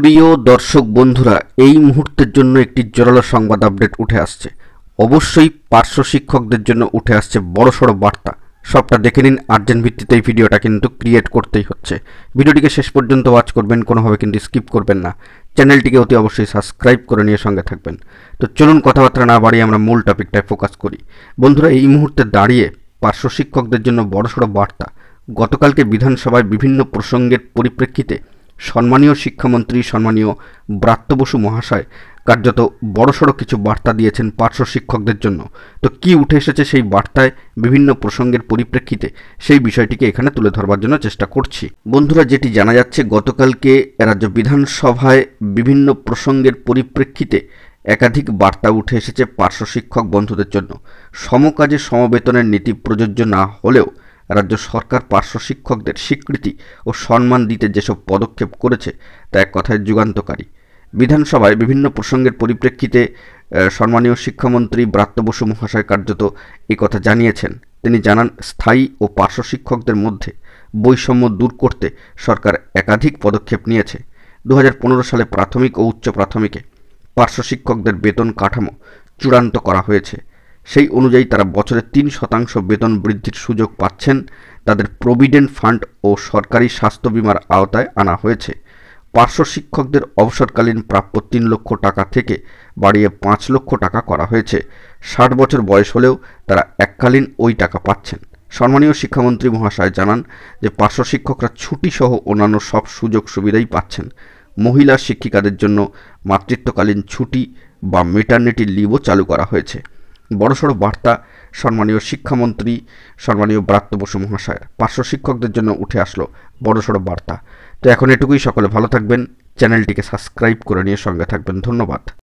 প্রিয় দর্শক বন্ধুরা, এই মুহূর্তের জন্য একটি জোরালো সংবাদ আপডেট উঠে আসছে। অবশ্যই পার্শ্ব শিক্ষকদের জন্য উঠে আসছে বড়সড় বার্তা। সবটা দেখে নিন। আর্জেন্ট ভিত্তিতে এই ভিডিওটা কিন্তু ক্রিয়েট করতেই হচ্ছে। ভিডিওটিকে শেষ পর্যন্ত ওয়াচ করবেন, কোনোভাবে কিন্তু স্কিপ করবেন না। চ্যানেলটিকে অতি অবশ্যই সাবস্ক্রাইব করে নিয়ে সঙ্গে থাকবেন। তো চলুন কথাবার্তা না বাড়িয়ে আমরা মূল টপিকটায় ফোকাস করি। বন্ধুরা, এই মুহূর্তে দাঁড়িয়ে পার্শ্ব শিক্ষকদের জন্য বড়সড় বার্তা। গতকালকে বিধানসভায় বিভিন্ন প্রসঙ্গের পরিপ্রেক্ষিতে সম্মানীয় শিক্ষামন্ত্রী সম্মানীয় ব্রাত্য বসু মহাশয় কার্যত বড়সড় কিছু বার্তা দিয়েছেন পার্শ্ব শিক্ষকদের জন্য। তো কি উঠে এসেছে সেই বার্তায় বিভিন্ন প্রসঙ্গের পরিপ্রেক্ষিতে, সেই বিষয়টিকে এখানে তুলে ধরবার জন্য চেষ্টা করছি। বন্ধুরা, যেটি জানা যাচ্ছে, গতকালকে রাজ্য বিধানসভায় বিভিন্ন প্রসঙ্গের পরিপ্রেক্ষিতে একাধিক বার্তা উঠে এসেছে পার্শ্ব শিক্ষক বন্ধুদের জন্য। সমকাজে সমবেতনের নীতি প্রযোজ্য না হলেও রাজ্য সরকার পার্শ্ব শিক্ষকদের স্বীকৃতি ও সম্মান দিতে যেসব পদক্ষেপ করেছে তা এক কথায় যুগান্তকারী। বিধানসভায় বিভিন্ন প্রসঙ্গের পরিপ্রেক্ষিতে সম্মানীয় শিক্ষামন্ত্রী ব্রাত্য বসু মহাশয় কার্যত এই কথা জানিয়েছেন। তিনি জানান, স্থায়ী ও পার্শ্ব শিক্ষকদের মধ্যে বৈষম্য দূর করতে সরকার একাধিক পদক্ষেপ নিয়েছে। 2015 সালে প্রাথমিক ও উচ্চ প্রাথমিকে পার্শ্ব শিক্ষকদের বেতন কাঠামো চূড়ান্ত করা হয়েছে। সেই অনুযায়ী তারা বছরে 3% বেতন বৃদ্ধির সুযোগ পাচ্ছেন। তাদের প্রভিডেন্ট ফান্ড ও সরকারি স্বাস্থ্য বিমার আওতায় আনা হয়েছে। পার্শ্ব শিক্ষকদের অবসরকালীন প্রাপ্য 3 লক্ষ টাকা থেকে বাড়িয়ে 5 লক্ষ টাকা করা হয়েছে। 60 বছর বয়স হলেও তারা এককালীন ওই টাকা পাচ্ছেন। সম্মানীয় শিক্ষামন্ত্রী মহাশয় জানান যে পার্শ্ব শিক্ষকরা ছুটি সহ অন্যান্য সব সুযোগ সুবিধাই পাচ্ছেন। মহিলা শিক্ষিকাদের জন্য মাতৃত্বকালীন ছুটি বা মেটার্নিটি লিভও চালু করা হয়েছে। বড়সড় বার্তা সম্মানীয় শিক্ষামন্ত্রী সম্মানীয় ব্রাত্য বসু মহাশয়ের। পার্শ্ব শিক্ষকদের জন্য উঠে আসলো বড়সড় বার্তা। তো এখন এটুকুই। সকলে ভালো থাকবেন, চ্যানেলটিকে সাবস্ক্রাইব করে নিয়ে সঙ্গে থাকবেন। ধন্যবাদ।